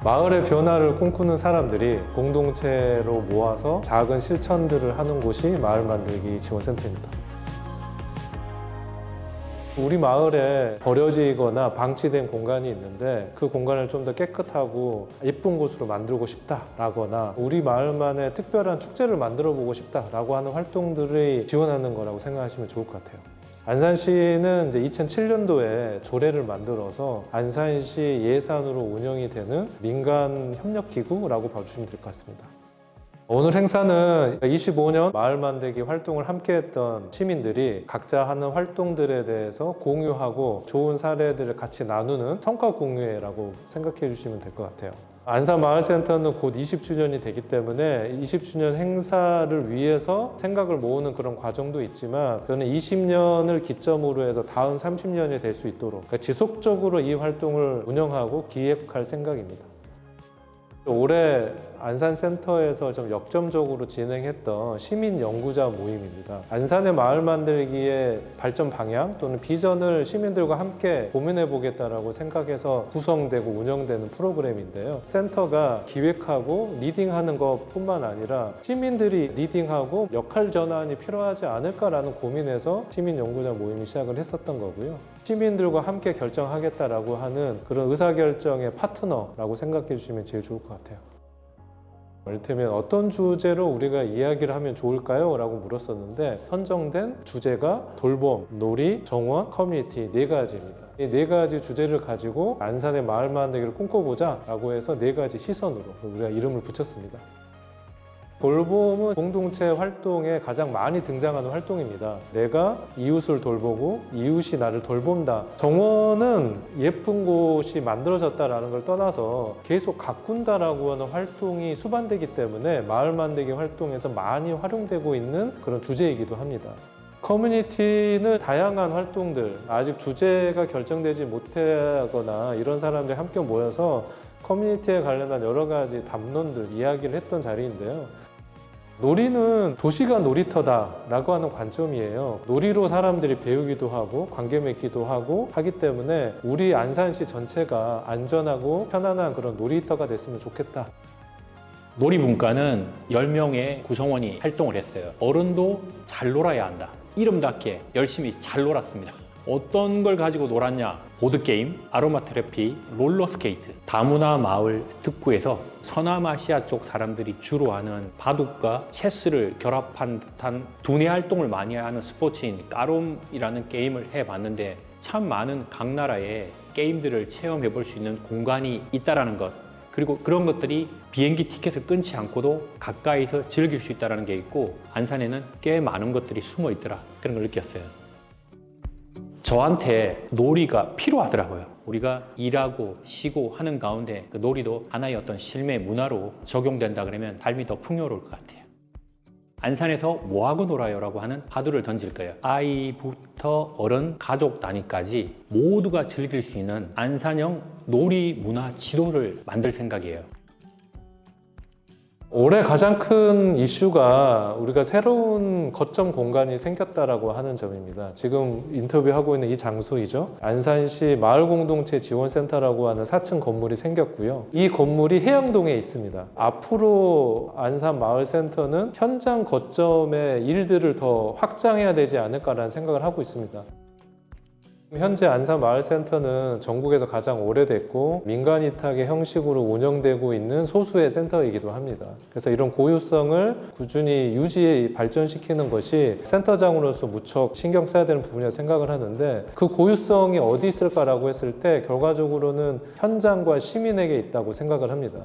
마을의 변화를 꿈꾸는 사람들이 공동체로 모아서 작은 실천들을 하는 곳이 마을 만들기 지원센터입니다. 우리 마을에 버려지거나 방치된 공간이 있는데 그 공간을 좀 더 깨끗하고 예쁜 곳으로 만들고 싶다라거나 우리 마을만의 특별한 축제를 만들어 보고 싶다라고 하는 활동들을 지원하는 거라고 생각하시면 좋을 것 같아요. 안산시는 이제 2007년도에 조례를 만들어서 안산시 예산으로 운영이 되는 민간 협력기구라고 봐주시면 될 것 같습니다. 오늘 행사는 25년 마을 만들기 활동을 함께 했던 시민들이 각자 하는 활동들에 대해서 공유하고 좋은 사례들을 같이 나누는 성과 공유회라고 생각해 주시면 될 것 같아요. 안산마을센터는 곧 20주년이 되기 때문에 20주년 행사를 위해서 생각을 모으는 그런 과정도 있지만 저는 20년을 기점으로 해서 다음 30년이 될 수 있도록 그러니까 지속적으로 이 활동을 운영하고 기획할 생각입니다. 올해 안산센터에서 좀 역점적으로 진행했던 시민 연구자 모임입니다. 안산의 마을 만들기의 발전 방향 또는 비전을 시민들과 함께 고민해 보겠다라고 생각해서 구성되고 운영되는 프로그램인데요. 센터가 기획하고 리딩하는 것뿐만 아니라 시민들이 리딩하고 역할 전환이 필요하지 않을까라는 고민에서 시민 연구자 모임이 시작을 했었던 거고요. 시민들과 함께 결정하겠다라고 하는 그런 의사결정의 파트너라고 생각해 주시면 제일 좋을 것 같아요. 이를테면 어떤 주제로 우리가 이야기를 하면 좋을까요? 라고 물었었는데 선정된 주제가 돌봄, 놀이, 정원, 커뮤니티 4가지입니다. 이 4가지 주제를 가지고 안산의 마을 만들기를 꿈꿔보자 라고 해서 4가지 시선으로 우리가 이름을 붙였습니다. 돌봄은 공동체 활동에 가장 많이 등장하는 활동입니다. 내가 이웃을 돌보고 이웃이 나를 돌본다. 정원은 예쁜 곳이 만들어졌다라는 걸 떠나서 계속 가꾼다라고 하는 활동이 수반되기 때문에 마을 만들기 활동에서 많이 활용되고 있는 그런 주제이기도 합니다. 커뮤니티는 다양한 활동들, 아직 주제가 결정되지 못하거나 이런 사람들이 함께 모여서 커뮤니티에 관련한 여러 가지 담론들, 이야기를 했던 자리인데요. 놀이는 도시가 놀이터다라고 하는 관점이에요. 놀이로 사람들이 배우기도 하고 관계 맺기도 하고 하기 때문에 우리 안산시 전체가 안전하고 편안한 그런 놀이터가 됐으면 좋겠다. 놀이분과는 10명의 구성원이 활동을 했어요. 어른도 잘 놀아야 한다. 이름답게 열심히 잘 놀았습니다. 어떤 걸 가지고 놀았냐? 보드게임, 아로마 테라피, 롤러스케이트. 다문화 마을 특구에서 서남아시아 쪽 사람들이 주로 하는 바둑과 체스를 결합한 듯한 두뇌 활동을 많이 하는 스포츠인 까롬이라는 게임을 해봤는데 참 많은 각 나라의 게임들을 체험해 볼 수 있는 공간이 있다는 것, 그리고 그런 것들이 비행기 티켓을 끊지 않고도 가까이서 즐길 수 있다는 게 있고 안산에는 꽤 많은 것들이 숨어 있더라, 그런 걸 느꼈어요. 저한테 놀이가 필요하더라고요. 우리가 일하고 쉬고 하는 가운데 그 놀이도 하나의 어떤 실내 문화로 적용된다 그러면 삶이 더 풍요로울 것 같아요. 안산에서 뭐하고 놀아요? 라고 하는 화두를 던질 거예요. 아이부터 어른, 가족 단위까지 모두가 즐길 수 있는 안산형 놀이 문화 지도를 만들 생각이에요. 올해 가장 큰 이슈가 우리가 새로운 거점 공간이 생겼다라고 하는 점입니다. 지금 인터뷰하고 있는 이 장소이죠. 안산시 마을공동체 지원센터라고 하는 4층 건물이 생겼고요. 이 건물이 해양동에 있습니다. 앞으로 안산마을센터는 현장 거점의 일들을 더 확장해야 되지 않을까라는 생각을 하고 있습니다. 현재 안산마을센터는 전국에서 가장 오래됐고 민간 위탁의 형식으로 운영되고 있는 소수의 센터이기도 합니다. 그래서 이런 고유성을 꾸준히 발전시키는 것이 센터장으로서 무척 신경 써야 되는 부분이라고 생각을 하는데 그 고유성이 어디 있을까라고 했을 때 결과적으로는 현장과 시민에게 있다고 생각을 합니다.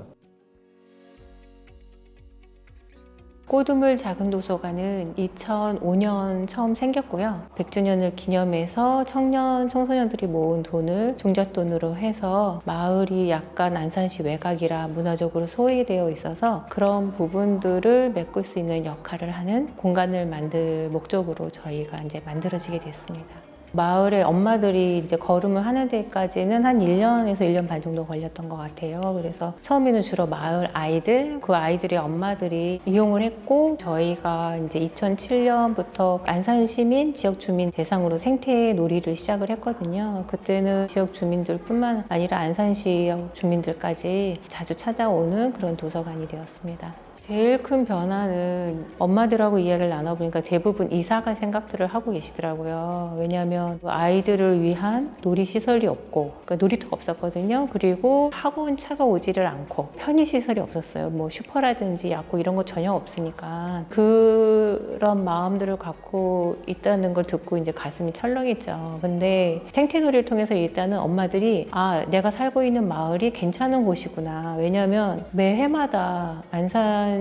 꼬두물 작은 도서관은 2005년 처음 생겼고요. 100주년을 기념해서 청년, 청소년들이 모은 돈을 종잣돈으로 해서 마을이 약간 안산시 외곽이라 문화적으로 소외되어 있어서 그런 부분들을 메꿀 수 있는 역할을 하는 공간을 만들 목적으로 저희가 이제 만들어지게 됐습니다. 마을의 엄마들이 이제 걸음을 하는 데까지는 한 1년에서 1년 반 정도 걸렸던 것 같아요. 그래서 처음에는 주로 마을 아이들, 그 아이들의 엄마들이 이용을 했고, 저희가 이제 2007년부터 안산 시민, 지역 주민 대상으로 생태 놀이를 시작을 했거든요. 그때는 지역 주민들뿐만 아니라 안산 지역 주민들까지 자주 찾아오는 그런 도서관이 되었습니다. 제일 큰 변화는 엄마들하고 이야기를 나눠보니까 대부분 이사 갈 생각들을 하고 계시더라고요. 왜냐하면 아이들을 위한 놀이시설이 없고, 그러니까 놀이터가 없었거든요. 그리고 학원 차가 오지를 않고 편의시설이 없었어요. 뭐 슈퍼라든지 약국 이런 거 전혀 없으니까 그런 마음들을 갖고 있다는 걸 듣고 이제 가슴이 철렁했죠. 근데 생태놀이를 통해서 일단은 엄마들이 내가 살고 있는 마을이 괜찮은 곳이구나. 왜냐하면 매해마다 안산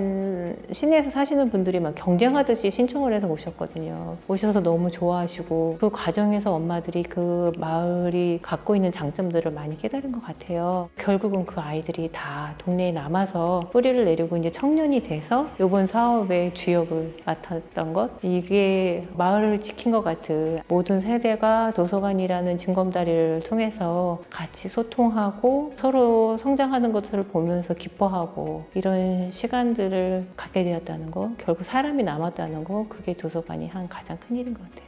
시내에서 사시는 분들이 막 경쟁하듯이 신청을 해서 오셨거든요. 오셔서 너무 좋아하시고 그 과정에서 엄마들이 그 마을이 갖고 있는 장점들을 많이 깨달은 것 같아요. 결국은 그 아이들이 다 동네에 남아서 뿌리를 내리고 이제 청년이 돼서 이번 사업의 주역을 맡았던 것, 이게 마을을 지킨 것 같은, 모든 세대가 도서관이라는 징검다리를 통해서 같이 소통하고 서로 성장하는 것을 보면서 기뻐하고 이런 시간들을 갖게 되었다는 거, 결국 사람이 남았다는 거, 그게 도서관이 한 가장 큰 일인 것 같아요.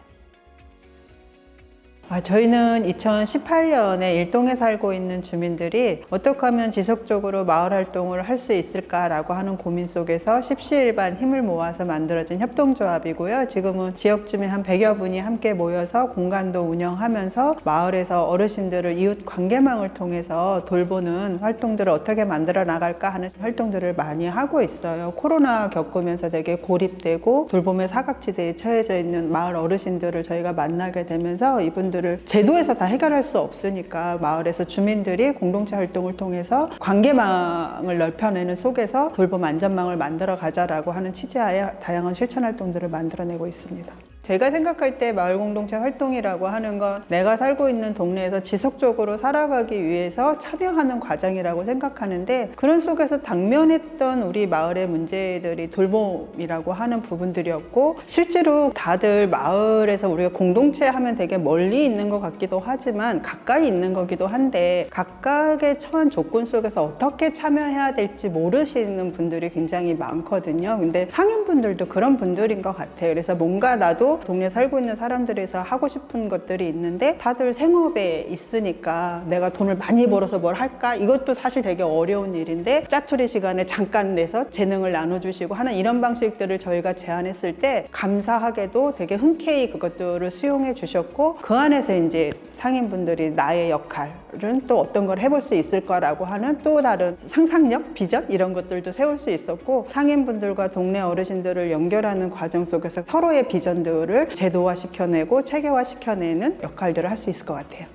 저희는 2018년에 일동에 살고 있는 주민들이 어떻게 하면 지속적으로 마을 활동을 할 수 있을까라고 하는 고민 속에서 십시일반 힘을 모아서 만들어진 협동조합이고요. 지금은 지역 주민 한 100여 분이 함께 모여서 공간도 운영하면서 마을에서 어르신들을 이웃 관계망을 통해서 돌보는 활동들을 어떻게 만들어 나갈까 하는 활동들을 많이 하고 있어요. 코로나 겪으면서 되게 고립되고 돌봄의 사각지대에 처해져 있는 마을 어르신들을 저희가 만나게 되면서 이분들 제도에서 다 해결할 수 없으니까 마을에서 주민들이 공동체 활동을 통해서 관계망을 넓혀내는 속에서 돌봄 안전망을 만들어 가자라고 하는 취지하에 다양한 실천 활동들을 만들어내고 있습니다. 제가 생각할 때 마을 공동체 활동이라고 하는 건 내가 살고 있는 동네에서 지속적으로 살아가기 위해서 참여하는 과정이라고 생각하는데, 그런 속에서 당면했던 우리 마을의 문제들이 돌봄이라고 하는 부분들이었고, 실제로 다들 마을에서 우리가 공동체 하면 되게 멀리 있는 것 같기도 하지만 가까이 있는 거기도 한데, 각각의 처한 조건 속에서 어떻게 참여해야 될지 모르시는 분들이 굉장히 많거든요. 근데 상인분들도 그런 분들인 것 같아요. 그래서 뭔가 나도 동네에 살고 있는 사람들에서 하고 싶은 것들이 있는데 다들 생업에 있으니까 내가 돈을 많이 벌어서 뭘 할까? 이것도 사실 되게 어려운 일인데 짜투리 시간에 잠깐 내서 재능을 나눠주시고 하는 이런 방식들을 저희가 제안했을 때 감사하게도 되게 흔쾌히 그것들을 수용해 주셨고, 그 안에서 이제 상인분들이 나의 역할은 또 어떤 걸 해볼 수 있을 거라고 하는 또 다른 상상력, 비전 이런 것들도 세울 수 있었고, 상인분들과 동네 어르신들을 연결하는 과정 속에서 서로의 비전들을 제도화시켜내고 체계화시켜내는 역할들을 할 수 있을 것 같아요.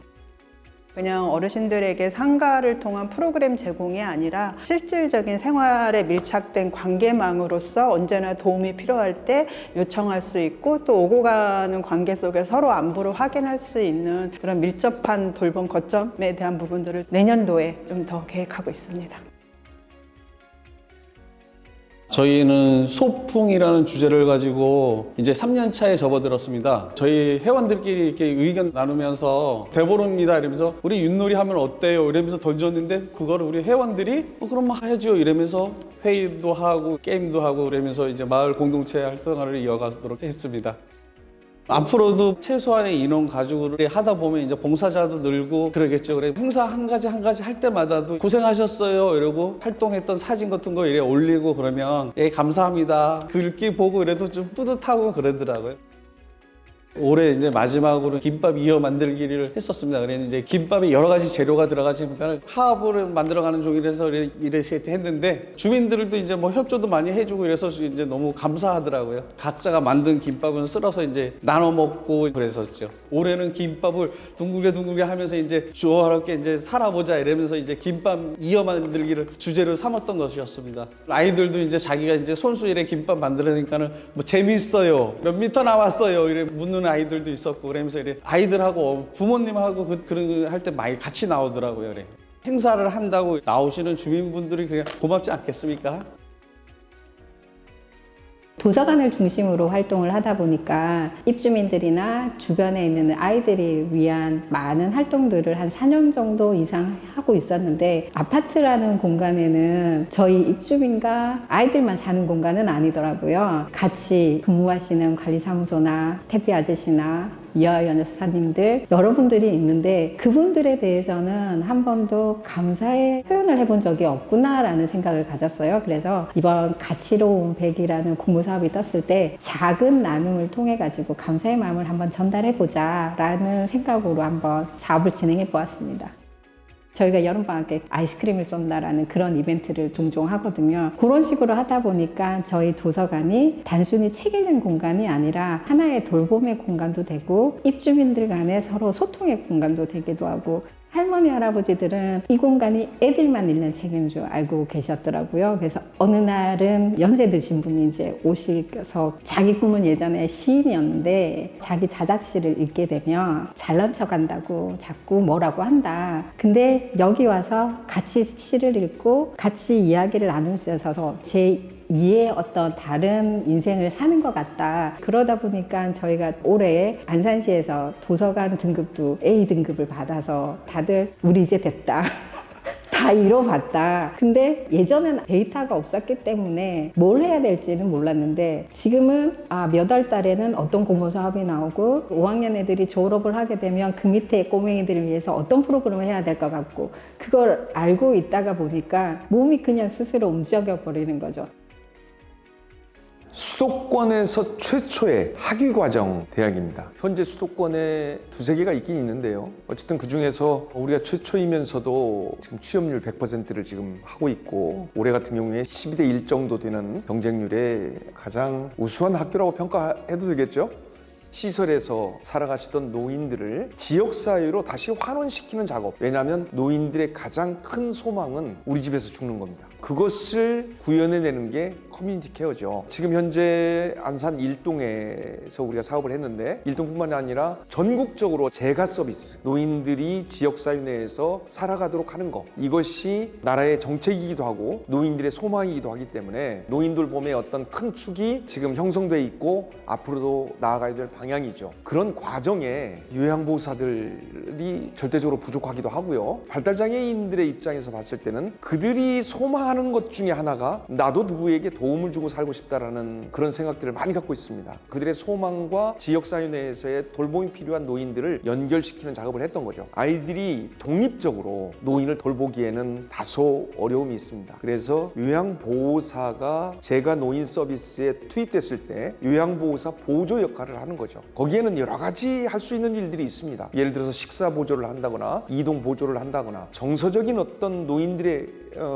그냥 어르신들에게 상가를 통한 프로그램 제공이 아니라 실질적인 생활에 밀착된 관계망으로서 언제나 도움이 필요할 때 요청할 수 있고, 또 오고 가는 관계 속에 서로 안부를 확인할 수 있는 그런 밀접한 돌봄 거점에 대한 부분들을 내년도에 좀 더 계획하고 있습니다. 저희는 소풍이라는 주제를 가지고 이제 3년 차에 접어들었습니다. 저희 회원들끼리 이렇게 의견 나누면서 대보름이다 이러면서 우리 윷놀이 하면 어때요? 이러면서 던졌는데 그거를 우리 회원들이 그럼 뭐 하죠 이러면서 회의도 하고 게임도 하고 그러면서 이제 마을 공동체 활동을 이어가도록 했습니다. 앞으로도 최소한의 인원 가지고 하다 보면 이제 봉사자도 늘고 그러겠죠. 그래 행사 한 가지 할 때마다도 고생하셨어요 이러고 활동했던 사진 같은 거 이래 올리고 그러면 감사합니다 글귀 보고 이래도 좀 뿌듯하고 그러더라고요. 올해 이제 마지막으로 김밥 이어 만들기를 했었습니다. 그래서 이제 김밥에 여러 가지 재료가 들어가지니까 화합을 만들어가는 중이라서 이렇게 했는데, 주민들도 이제 뭐 협조도 많이 해주고 이래서 이제 너무 감사하더라고요. 각자가 만든 김밥은 쓸어서 이제 나눠 먹고 그랬었죠. 올해는 김밥을 둥글게 하면서 이제 조화롭게 이제 살아보자 이러면서 이제 김밥 이어 만들기를 주제로 삼았던 것이었습니다. 아이들도 이제 자기가 이제 손수 이래 김밥 만들으니까는 뭐 재밌어요, 몇 미터 나왔어요 이래 묻는 아이들도 있었고, 그러면서 이래 아이들하고 부모님하고 그런 할 때 많이 같이 나오더라고요. 그래. 행사를 한다고 나오시는 주민분들이 그냥 고맙지 않겠습니까? 도서관을 중심으로 활동을 하다 보니까 입주민들이나 주변에 있는 아이들이 위한 많은 활동들을 한 4년 정도 이상 하고 있었는데, 아파트라는 공간에는 저희 입주민과 아이들만 사는 공간은 아니더라고요. 같이 근무하시는 관리사무소나 택배 아저씨나 이하 연사님들 여러분들이 있는데, 그분들에 대해서는 한 번도 감사의 표현을 해본 적이 없구나라는 생각을 가졌어요. 그래서 이번 가치로운 100이라는 공모사업이 떴을 때 작은 나눔을 통해 가지고 감사의 마음을 한번 전달해 보자라는 생각으로 한번 사업을 진행해 보았습니다. 저희가 여름방학에 아이스크림을 쏜다라는 그런 이벤트를 종종 하거든요. 그런 식으로 하다 보니까 저희 도서관이 단순히 책 읽는 공간이 아니라 하나의 돌봄의 공간도 되고, 입주민들 간에 서로 소통의 공간도 되기도 하고, 할머니, 할아버지들은 이 공간이 애들만 읽는 책인 줄 알고 계셨더라고요. 그래서 어느 날은 연세 드신 분이 이제 오셔서 자기 꿈은 예전에 시인이었는데 자기 자작시를 읽게 되면 잘난 척 한다고 자꾸 뭐라고 한다. 근데 여기 와서 같이 시를 읽고 같이 이야기를 나눌 수 있어서 제 2의 어떤 다른 인생을 사는 것 같다. 그러다 보니까 저희가 올해 안산시에서 도서관 등급도 A 등급을 받아서 다들 우리 이제 됐다. 다 이뤄봤다. 근데 예전에는 데이터가 없었기 때문에 뭘 해야 될지는 몰랐는데, 지금은 몇 월 달에는 어떤 공모 사업이 나오고 5학년 애들이 졸업을 하게 되면 그 밑에 꼬맹이들을 위해서 어떤 프로그램을 해야 될 것 같고, 그걸 알고 있다가 보니까 몸이 그냥 스스로 움직여 버리는 거죠. 수도권에서 최초의 학위과정 대학입니다. 현재 수도권에 두세 개가 있긴 있는데요. 어쨌든 그 중에서 우리가 최초이면서도 지금 취업률 100%를 지금 하고 있고, 올해 같은 경우에 12대 1 정도 되는 경쟁률의 가장 우수한 학교라고 평가해도 되겠죠? 시설에서 살아가시던 노인들을 지역사회로 다시 환원시키는 작업. 왜냐하면 노인들의 가장 큰 소망은 우리 집에서 죽는 겁니다. 그것을 구현해내는 게 커뮤니티 케어죠. 지금 현재 안산 일동에서 우리가 사업을 했는데, 일동뿐만 아니라 전국적으로 재가 서비스, 노인들이 지역사회 내에서 살아가도록 하는 것, 이것이 나라의 정책이기도 하고 노인들의 소망이기도 하기 때문에 노인 돌봄의 어떤 큰 축이 지금 형성돼 있고 앞으로도 나아가야 될 방향이죠. 그런 과정에 요양보호사들이 절대적으로 부족하기도 하고요. 발달장애인들의 입장에서 봤을 때는 그들이 소망하는 것 중에 하나가 나도 누구에게 도움을 주고 살고 싶다라는 그런 생각들을 많이 갖고 있습니다. 그들의 소망과 지역사회 내에서의 돌봄이 필요한 노인들을 연결시키는 작업을 했던 거죠. 아이들이 독립적으로 노인을 돌보기에는 다소 어려움이 있습니다. 그래서 요양보호사가 재가 노인 서비스에 투입됐을 때 요양보호사 보조 역할을 하는 거죠. 거기에는 여러 가지 할 수 있는 일들이 있습니다. 예를 들어서 식사 보조를 한다거나 이동 보조를 한다거나 정서적인 어떤 노인들의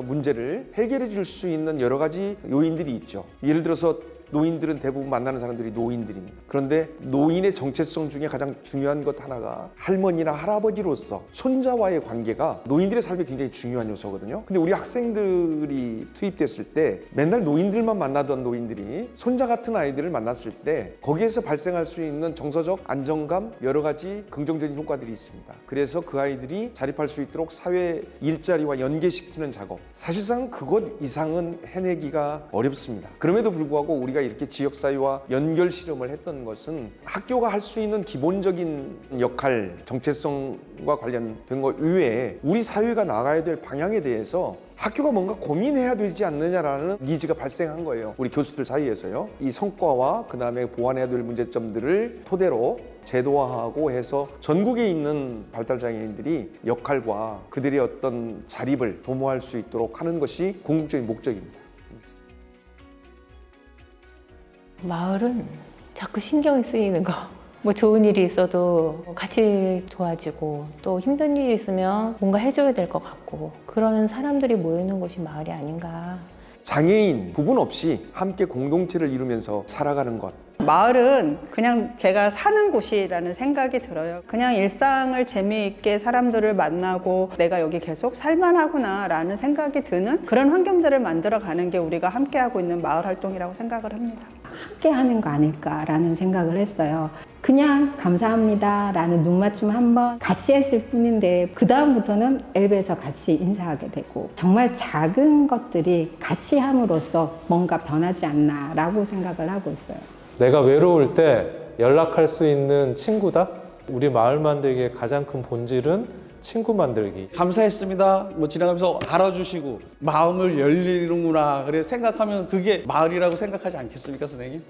문제를 해결해 줄 수 있는 여러 가지 요인들이 있죠. 예를 들어서 노인들은 대부분 만나는 사람들이 노인들입니다. 그런데 노인의 정체성 중에 가장 중요한 것 하나가 할머니나 할아버지로서 손자와의 관계가 노인들의 삶에 굉장히 중요한 요소거든요. 근데 우리 학생들이 투입됐을 때 맨날 노인들만 만나던 노인들이 손자 같은 아이들을 만났을 때 거기에서 발생할 수 있는 정서적 안정감, 여러 가지 긍정적인 효과들이 있습니다. 그래서 그 아이들이 자립할 수 있도록 사회 일자리와 연계시키는 작업, 사실상 그것 이상은 해내기가 어렵습니다. 그럼에도 불구하고 우리가 이렇게 지역사회와 연결 실험을 했던 것은 학교가 할 수 있는 기본적인 역할, 정체성과 관련된 것 이외에 우리 사회가 나가야 될 방향에 대해서 학교가 뭔가 고민해야 되지 않느냐라는 니즈가 발생한 거예요. 우리 교수들 사이에서요. 이 성과와 그 다음에 보완해야 될 문제점들을 토대로 제도화하고 해서 전국에 있는 발달장애인들이 역할과 그들의 어떤 자립을 도모할 수 있도록 하는 것이 궁극적인 목적입니다. 마을은 자꾸 신경이 쓰이는 거. 뭐 좋은 일이 있어도 같이 도와주고, 또 힘든 일이 있으면 뭔가 해줘야 될 것 같고, 그런 사람들이 모이는 곳이 마을이 아닌가. 장애인 구분 없이 함께 공동체를 이루면서 살아가는 것. 마을은 그냥 제가 사는 곳이라는 생각이 들어요. 그냥 일상을 재미있게 사람들을 만나고 내가 여기 계속 살만하구나 라는 생각이 드는 그런 환경들을 만들어가는 게 우리가 함께하고 있는 마을 활동이라고 생각을 합니다. 함께 하는 거 아닐까라는 생각을 했어요. 그냥 감사합니다라는 눈맞춤 한번 같이 했을 뿐인데 그 다음부터는 엘베에서 같이 인사하게 되고 정말 작은 것들이 같이 함으로써 뭔가 변하지 않나라고 생각을 하고 있어요. 내가 외로울 때 연락할 수 있는 친구다? 우리 마을 만들기의 가장 큰 본질은 친구 만들기. 감사했습니다. 뭐 지나가면서 알아주시고 마음을 열리는구나 그래 생각하면 그게 마을이라고 생각하지 않겠습니까, 선생님?